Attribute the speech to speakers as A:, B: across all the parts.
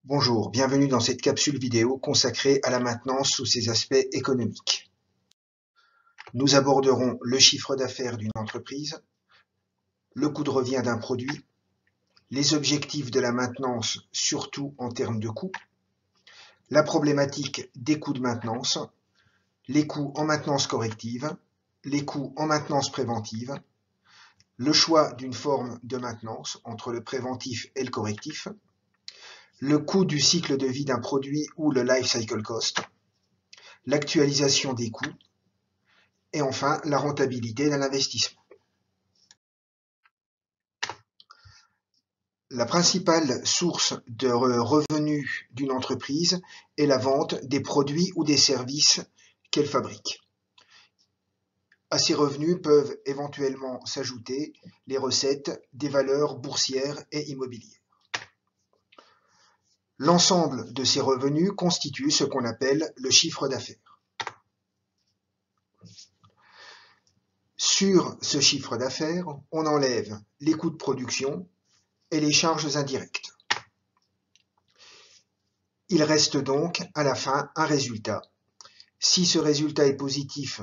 A: Bonjour, bienvenue dans cette capsule vidéo consacrée à la maintenance sous ses aspects économiques. Nous aborderons le chiffre d'affaires d'une entreprise, le coût de revient d'un produit, les objectifs de la maintenance surtout en termes de coûts, la problématique des coûts de maintenance, les coûts en maintenance corrective, les coûts en maintenance préventive, le choix d'une forme de maintenance entre le préventif et le correctif, le coût du cycle de vie d'un produit ou le life cycle cost, l'actualisation des coûts et enfin la rentabilité d'un investissement. La principale source de revenus d'une entreprise est la vente des produits ou des services qu'elle fabrique. À ces revenus peuvent éventuellement s'ajouter les recettes des valeurs boursières et immobilières. L'ensemble de ces revenus constitue ce qu'on appelle le chiffre d'affaires. Sur ce chiffre d'affaires, on enlève les coûts de production et les charges indirectes. Il reste donc à la fin un résultat. Si ce résultat est positif,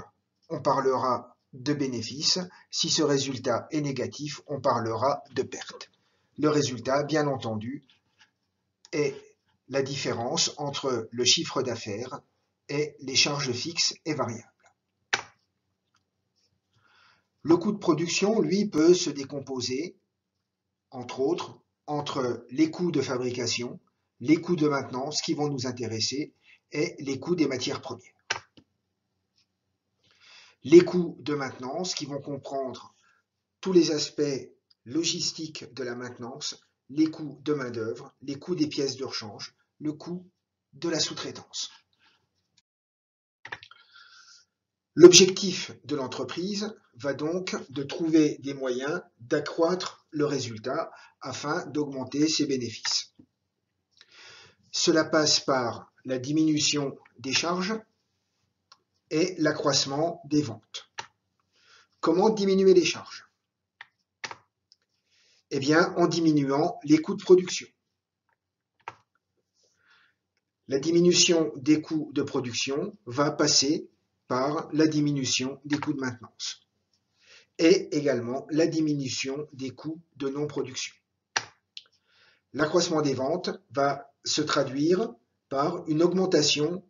A: on parlera de bénéfice. Si ce résultat est négatif, on parlera de perte. Le résultat, bien entendu, est la différence entre le chiffre d'affaires et les charges fixes et variables. Le coût de production, lui, peut se décomposer, entre autres, entre les coûts de fabrication, les coûts de maintenance qui vont nous intéresser et les coûts des matières premières. Les coûts de maintenance qui vont comprendre tous les aspects logistiques de la maintenance, les coûts de main-d'œuvre, les coûts des pièces de rechange, le coût de la sous-traitance. L'objectif de l'entreprise va donc de trouver des moyens d'accroître le résultat afin d'augmenter ses bénéfices. Cela passe par la diminution des charges et l'accroissement des ventes. Comment diminuer les charges? Eh bien, en diminuant les coûts de production. La diminution des coûts de production va passer par la diminution des coûts de maintenance et également la diminution des coûts de non-production. L'accroissement des ventes va se traduire par une augmentation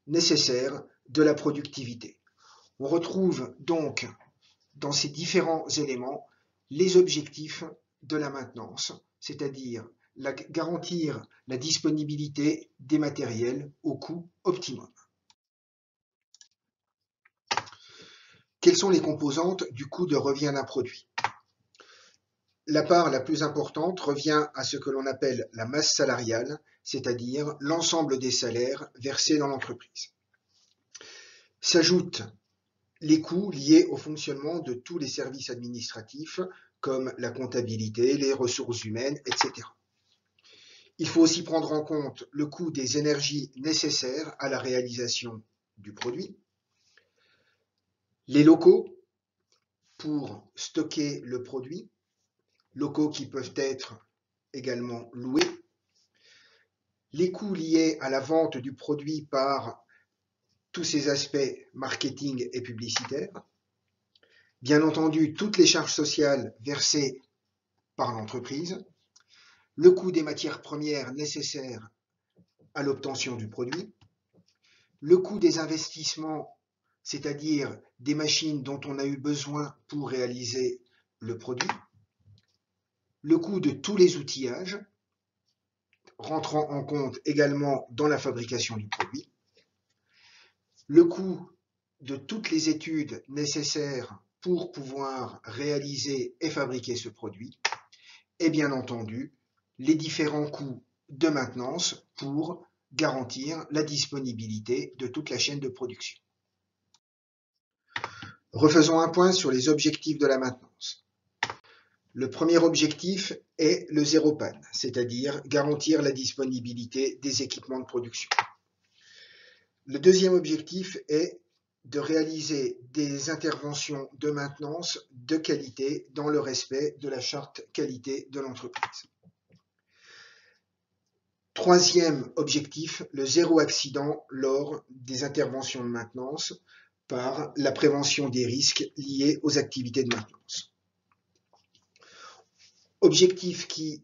A: nécessaire de la productivité. On retrouve donc dans ces différents éléments les objectifs de la maintenance, c'est-à-dire garantir la disponibilité des matériels au coût optimum. Quelles sont les composantes du coût de revient d'un produit? La part la plus importante revient à ce que l'on appelle la masse salariale, c'est-à-dire l'ensemble des salaires versés dans l'entreprise. S'ajoutent les coûts liés au fonctionnement de tous les services administratifs, comme la comptabilité, les ressources humaines, etc. Il faut aussi prendre en compte le coût des énergies nécessaires à la réalisation du produit, les locaux pour stocker le produit, locaux qui peuvent être également loués, les coûts liés à la vente du produit par tous ces aspects marketing et publicitaires, bien entendu toutes les charges sociales versées par l'entreprise, le coût des matières premières nécessaires à l'obtention du produit, le coût des investissements, c'est-à-dire des machines dont on a eu besoin pour réaliser le produit, le coût de tous les outillages, rentrant en compte également dans la fabrication du produit, le coût de toutes les études nécessaires pour pouvoir réaliser et fabriquer ce produit, et bien entendu, les différents coûts de maintenance pour garantir la disponibilité de toute la chaîne de production. Refaisons un point sur les objectifs de la maintenance. Le premier objectif est le zéro panne, c'est-à-dire garantir la disponibilité des équipements de production. Le deuxième objectif est de réaliser des interventions de maintenance de qualité dans le respect de la charte qualité de l'entreprise. Troisième objectif, le zéro accident lors des interventions de maintenance par la prévention des risques liés aux activités de maintenance. Objectif qui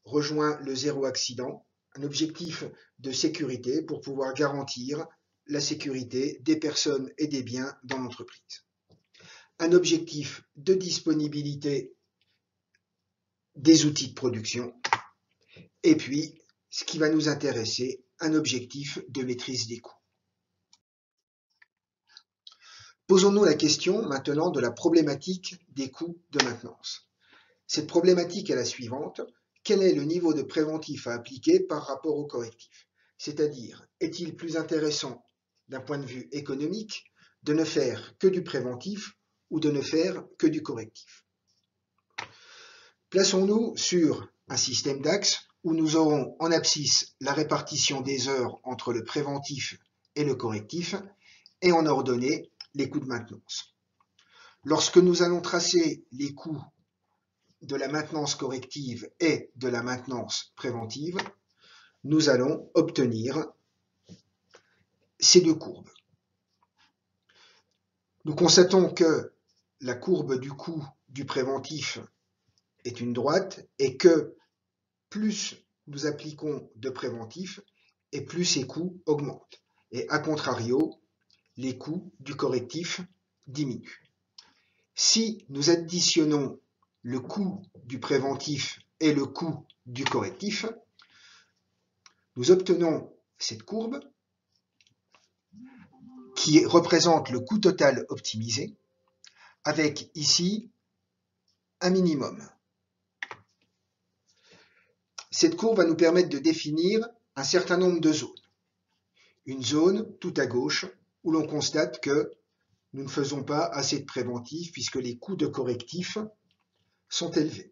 A: rejoint le zéro accident, un objectif de sécurité pour pouvoir garantir la sécurité des personnes et des biens dans l'entreprise. Un objectif de disponibilité des outils de production. Et puis, ce qui va nous intéresser, un objectif de maîtrise des coûts. Posons-nous la question maintenant de la problématique des coûts de maintenance. Cette problématique est la suivante. Quel est le niveau de préventif à appliquer par rapport au correctif? C'est-à-dire, est-il plus intéressant d'un point de vue économique de ne faire que du préventif ou de ne faire que du correctif? Plaçons-nous sur un système d'axes où nous aurons en abscisse la répartition des heures entre le préventif et le correctif et en ordonnée les coûts de maintenance. Lorsque nous allons tracer les coûts de la maintenance corrective et de la maintenance préventive, nous allons obtenir ces deux courbes. Nous constatons que la courbe du coût du préventif est une droite et que plus nous appliquons de préventif et plus ces coûts augmentent. Et à contrario, les coûts du correctif diminuent. Si nous additionnons le coût du préventif et le coût du correctif, nous obtenons cette courbe qui représente le coût total optimisé avec ici un minimum. Cette courbe va nous permettre de définir un certain nombre de zones. Une zone tout à gauche où l'on constate que nous ne faisons pas assez de préventif puisque les coûts de correctif sont élevés.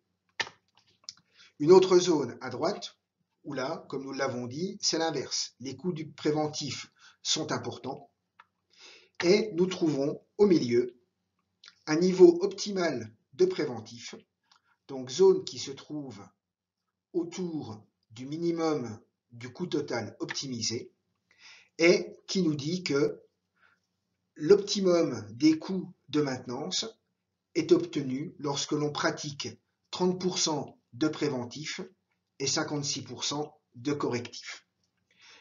A: Une autre zone à droite où là, comme nous l'avons dit, c'est l'inverse. Les coûts du préventif sont importants et nous trouvons au milieu un niveau optimal de préventif, donc zone qui se trouve autour du minimum du coût total optimisé et qui nous dit que l'optimum des coûts de maintenance est obtenu lorsque l'on pratique 30% de préventif et 56% de correctif.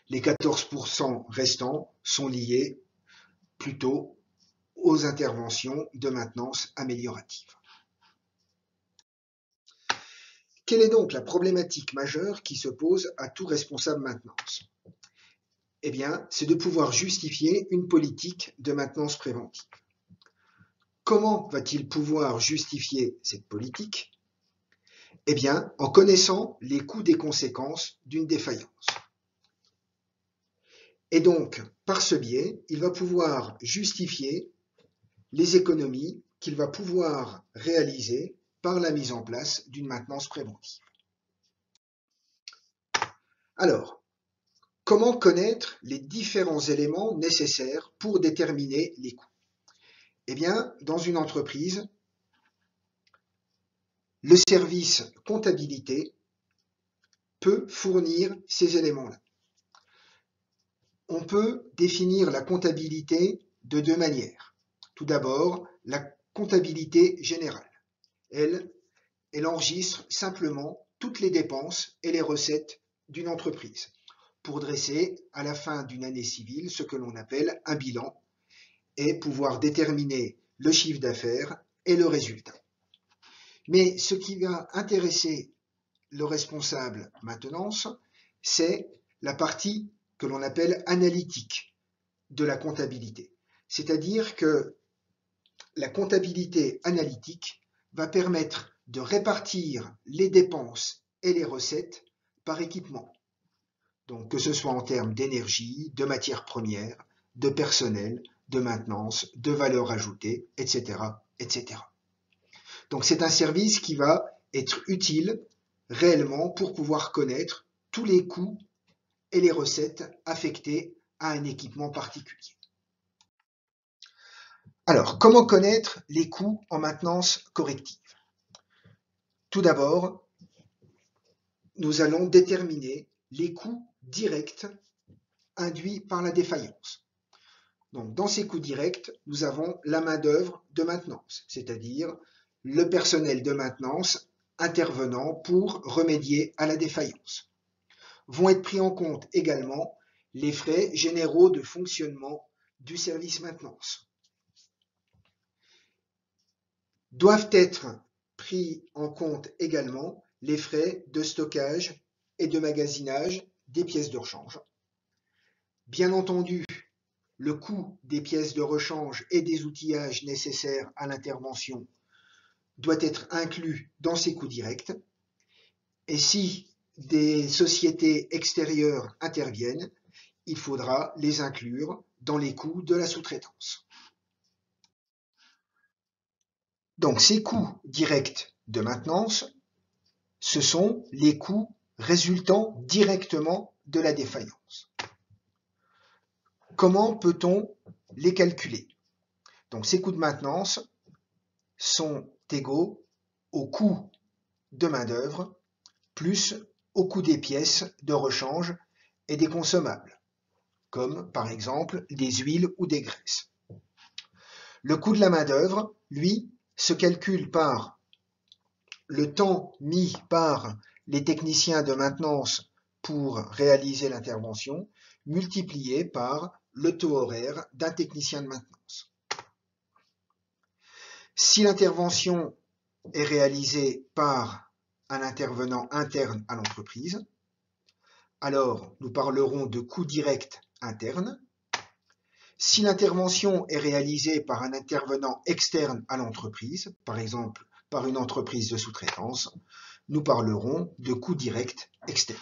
A: Les 14% restants sont liés plutôt aux interventions de maintenance améliorative. Quelle est donc la problématique majeure qui se pose à tout responsable maintenance? Eh bien, c'est de pouvoir justifier une politique de maintenance préventive. Comment va-t-il pouvoir justifier cette politique? Eh bien, en connaissant les coûts des conséquences d'une défaillance. Et donc, par ce biais, il va pouvoir justifier les économies qu'il va pouvoir réaliser par la mise en place d'une maintenance préventive. Alors, comment connaître les différents éléments nécessaires pour déterminer les coûts? Eh bien, dans une entreprise, le service comptabilité peut fournir ces éléments-là. On peut définir la comptabilité de deux manières. Tout d'abord, la comptabilité générale. Elle enregistre simplement toutes les dépenses et les recettes d'une entreprise pour dresser à la fin d'une année civile ce que l'on appelle un bilan et pouvoir déterminer le chiffre d'affaires et le résultat. Mais ce qui va intéresser le responsable maintenance, c'est la partie que l'on appelle analytique de la comptabilité. C'est-à-dire que la comptabilité analytique va permettre de répartir les dépenses et les recettes par équipement. Donc que ce soit en termes d'énergie, de matières premières, de personnel, de maintenance, de valeur ajoutée, etc., etc. Donc c'est un service qui va être utile réellement pour pouvoir connaître tous les coûts et les recettes affectées à un équipement particulier. Alors, comment connaître les coûts en maintenance corrective? Tout d'abord, nous allons déterminer les coûts directs induits par la défaillance. Donc, dans ces coûts directs, nous avons la main-d'œuvre de maintenance, c'est-à-dire le personnel de maintenance intervenant pour remédier à la défaillance. Vont être pris en compte également les frais généraux de fonctionnement du service maintenance. Doivent être pris en compte également les frais de stockage et de magasinage des pièces de rechange. Bien entendu, le coût des pièces de rechange et des outillages nécessaires à l'intervention doit être inclus dans ces coûts directs. Et si des sociétés extérieures interviennent, il faudra les inclure dans les coûts de la sous-traitance. Donc ces coûts directs de maintenance, ce sont les coûts résultant directement de la défaillance. Comment peut-on les calculer? Donc ces coûts de maintenance sont égaux au coût de main-d'œuvre plus au coût des pièces de rechange et des consommables, comme par exemple des huiles ou des graisses. Le coût de la main-d'œuvre, lui, se calcule par le temps mis par les techniciens de maintenance pour réaliser l'intervention, multiplié par le taux horaire d'un technicien de maintenance. Si l'intervention est réalisée par un intervenant interne à l'entreprise, alors nous parlerons de coût direct interne. Si l'intervention est réalisée par un intervenant externe à l'entreprise, par exemple par une entreprise de sous-traitance, nous parlerons de coût direct externe.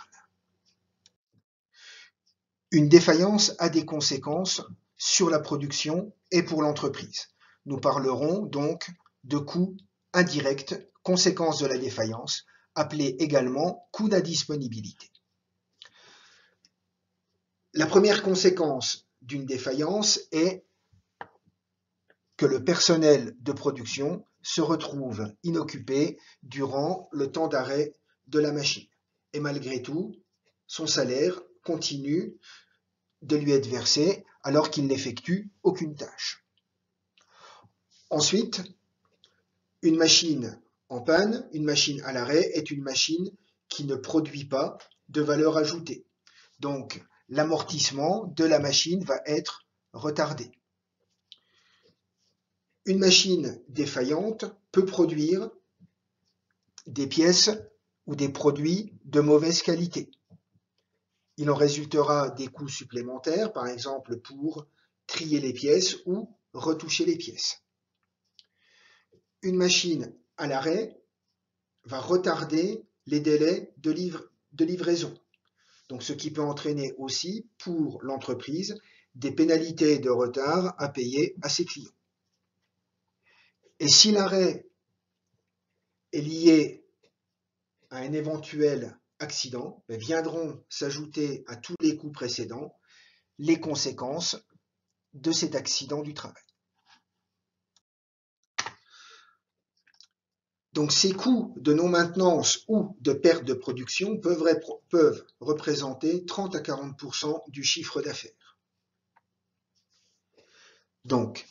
A: Une défaillance a des conséquences sur la production et pour l'entreprise. Nous parlerons donc de coûts indirects, conséquences de la défaillance, appelés également coûts d'indisponibilité. La première conséquence d'une défaillance est que le personnel de production se retrouve inoccupé durant le temps d'arrêt de la machine. Et malgré tout, son salaire continue de lui être versé alors qu'il n'effectue aucune tâche. Ensuite, une machine en panne, une machine à l'arrêt, est une machine qui ne produit pas de valeur ajoutée. Donc, l'amortissement de la machine va être retardé. Une machine défaillante peut produire des pièces ou des produits de mauvaise qualité. Il en résultera des coûts supplémentaires, par exemple pour trier les pièces ou retoucher les pièces. Une machine à l'arrêt va retarder les délais de livraison, donc ce qui peut entraîner aussi pour l'entreprise des pénalités de retard à payer à ses clients. Et si l'arrêt est lié à un éventuel accident, viendront s'ajouter à tous les coûts précédents les conséquences de cet accident du travail. Donc ces coûts de non-maintenance ou de perte de production peuvent représenter 30 à 40% du chiffre d'affaires. Donc,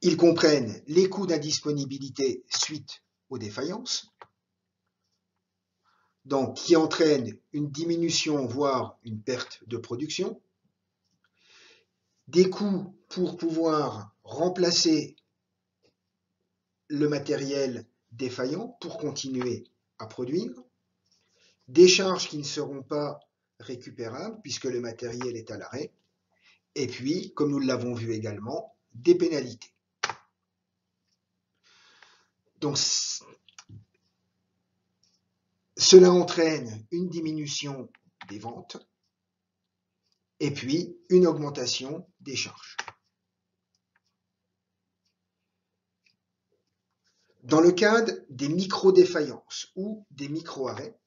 A: ils comprennent les coûts d'indisponibilité suite aux défaillances, donc qui entraînent une diminution, voire une perte de production, des coûts pour pouvoir remplacer le matériel défaillant pour continuer à produire, des charges qui ne seront pas récupérables puisque le matériel est à l'arrêt, et puis, comme nous l'avons vu également, des pénalités. Donc, cela entraîne une diminution des ventes et puis une augmentation des charges. Dans le cadre des micro-défaillances ou des micro-arrêts,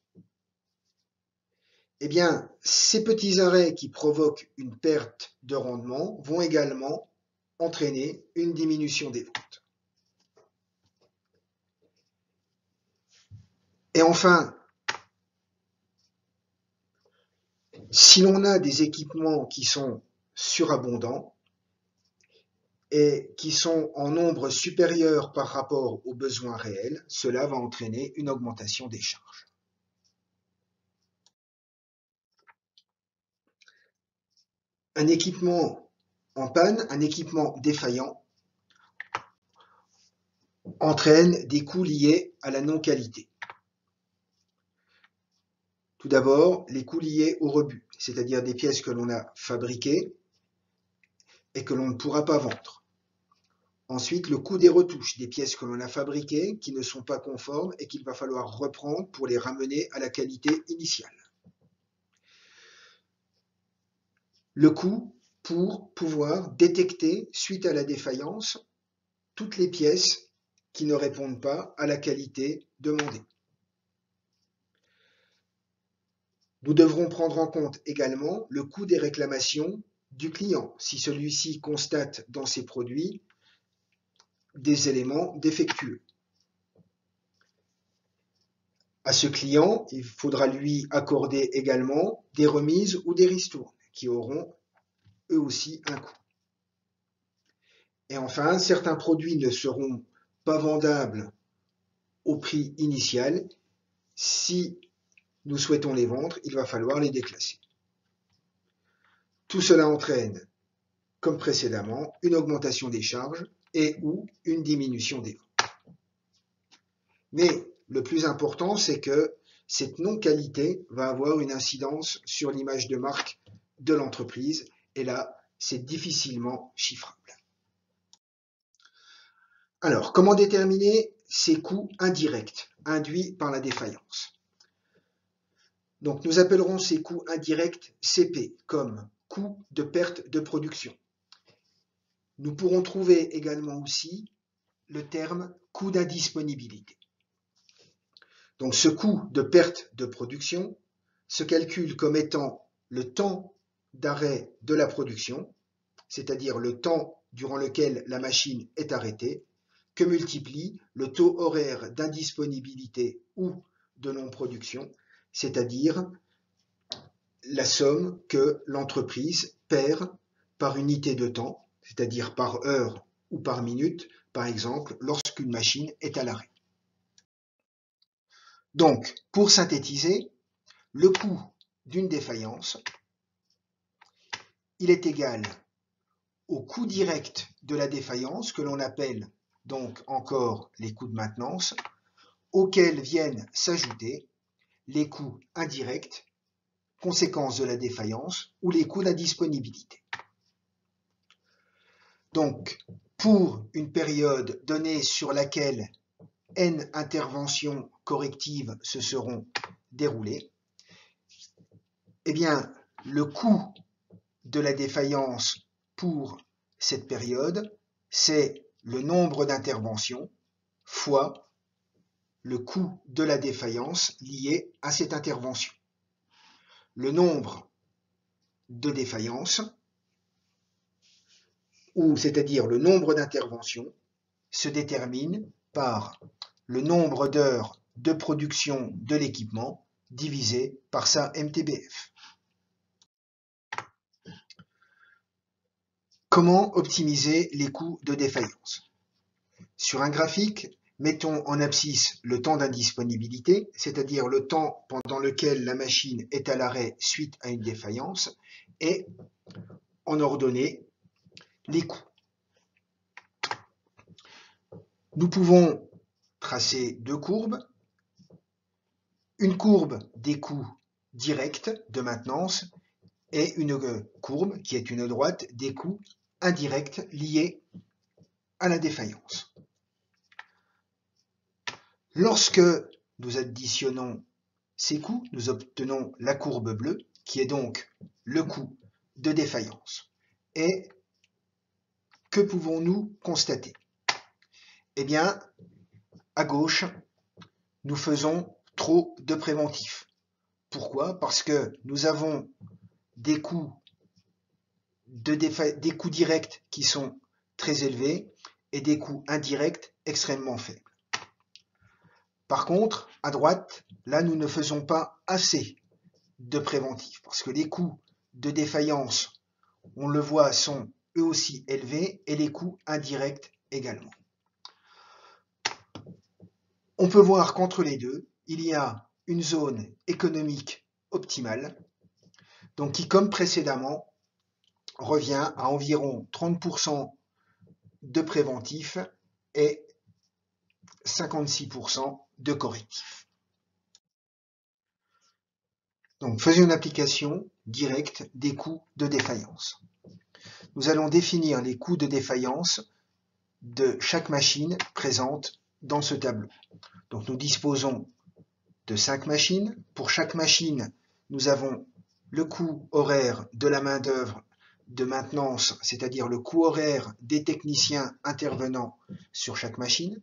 A: eh bien, ces petits arrêts qui provoquent une perte de rendement vont également entraîner une diminution des ventes. Et enfin, Si l'on a des équipements qui sont surabondants et qui sont en nombre supérieur par rapport aux besoins réels, cela va entraîner une augmentation des charges. Un équipement en panne, un équipement défaillant, entraîne des coûts liés à la non-qualité. Tout d'abord, les coûts liés au rebut, c'est-à-dire des pièces que l'on a fabriquées et que l'on ne pourra pas vendre. Ensuite, le coût des retouches, des pièces que l'on a fabriquées qui ne sont pas conformes et qu'il va falloir reprendre pour les ramener à la qualité initiale. Le coût pour pouvoir détecter, suite à la défaillance, toutes les pièces qui ne répondent pas à la qualité demandée. Nous devrons prendre en compte également le coût des réclamations du client, si celui-ci constate dans ses produits des éléments défectueux. À ce client, il faudra lui accorder également des remises ou des ristournes qui auront eux aussi un coût. Et enfin, certains produits ne seront pas vendables au prix initial. Si nous souhaitons les vendre, il va falloir les déclasser. Tout cela entraîne, comme précédemment, une augmentation des charges et ou une diminution des ventes. Mais le plus important, c'est que cette non-qualité va avoir une incidence sur l'image de marque de l'entreprise, et là, c'est difficilement chiffrable. Alors, comment déterminer ces coûts indirects induits par la défaillance? Donc, nous appellerons ces coûts indirects CP, comme coût de perte de production. Nous pourrons trouver également aussi le terme coût d'indisponibilité. Donc, ce coût de perte de production se calcule comme étant le temps d'arrêt de la production, c'est-à-dire le temps durant lequel la machine est arrêtée, que multiplie le taux horaire d'indisponibilité ou de non-production, c'est-à-dire la somme que l'entreprise perd par unité de temps, c'est-à-dire par heure ou par minute, par exemple, lorsqu'une machine est à l'arrêt. Donc, pour synthétiser, le coût d'une défaillance, il est égal au coût direct de la défaillance, que l'on appelle donc encore les coûts de maintenance, auxquels viennent s'ajouter les coûts indirects, conséquence de la défaillance, ou les coûts d'indisponibilité. Donc, pour une période donnée sur laquelle N interventions correctives se seront déroulées, eh bien, le coût de la défaillance pour cette période, c'est le nombre d'interventions fois le coût de la défaillance lié à cette intervention. Le nombre de défaillances, ou c'est-à-dire le nombre d'interventions, se détermine par le nombre d'heures de production de l'équipement divisé par sa MTBF. Comment optimiser les coûts de défaillance? Sur un graphique, mettons en abscisse le temps d'indisponibilité, c'est-à-dire le temps pendant lequel la machine est à l'arrêt suite à une défaillance, et en ordonnée, les coûts. Nous pouvons tracer deux courbes. Une courbe des coûts directs de maintenance et une courbe qui est une droite des coûts indirects liés à la défaillance. Lorsque nous additionnons ces coûts, nous obtenons la courbe bleue qui est donc le coût de défaillance. Et que pouvons-nous constater? Eh bien, à gauche, nous faisons trop de préventifs. Pourquoi? Parce que nous avons des coûts directs qui sont très élevés et des coûts indirects extrêmement faibles. Par contre, à droite, là, nous ne faisons pas assez de préventif, parce que les coûts de défaillance, on le voit, sont eux aussi élevés, et les coûts indirects également. On peut voir qu'entre les deux, il y a une zone économique optimale, donc qui, comme précédemment, revient à environ 30% de préventif et 56% de correctif. Donc, faisons une application directe des coûts de défaillance. Nous allons définir les coûts de défaillance de chaque machine présente dans ce tableau. Donc, nous disposons de 5 machines. Pour chaque machine, nous avons le coût horaire de la main-d'œuvre de maintenance, c'est-à-dire le coût horaire des techniciens intervenant sur chaque machine,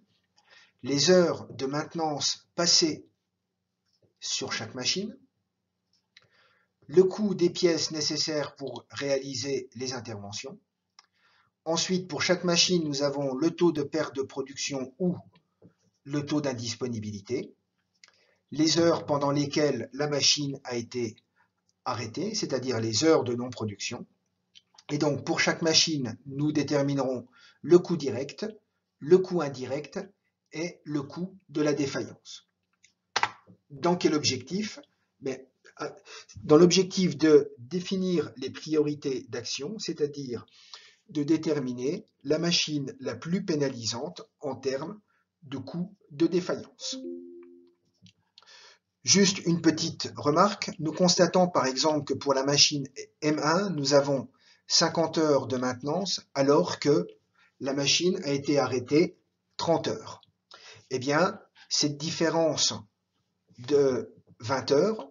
A: les heures de maintenance passées sur chaque machine, le coût des pièces nécessaires pour réaliser les interventions. Ensuite, pour chaque machine, nous avons le taux de perte de production ou le taux d'indisponibilité, les heures pendant lesquelles la machine a été arrêtée, c'est-à-dire les heures de non-production. Et donc, pour chaque machine, nous déterminerons le coût direct, le coût indirect et le coût de la défaillance. Dans quel objectif? Dans l'objectif de définir les priorités d'action, c'est-à-dire de déterminer la machine la plus pénalisante en termes de coût de défaillance. Juste une petite remarque, nous constatons par exemple que pour la machine M1, nous avons 50 heures de maintenance alors que la machine a été arrêtée 30 heures. Eh bien, cette différence de 20 heures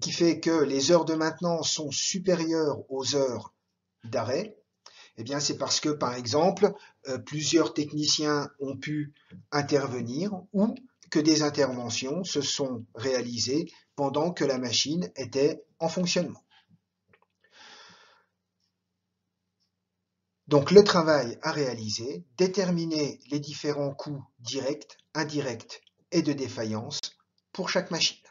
A: qui fait que les heures de maintenance sont supérieures aux heures d'arrêt, eh bien, c'est parce que, par exemple, plusieurs techniciens ont pu intervenir ou que des interventions se sont réalisées pendant que la machine était en fonctionnement. Donc, le travail à réaliser, déterminer les différents coûts directs, indirects et de défaillance pour chaque machine.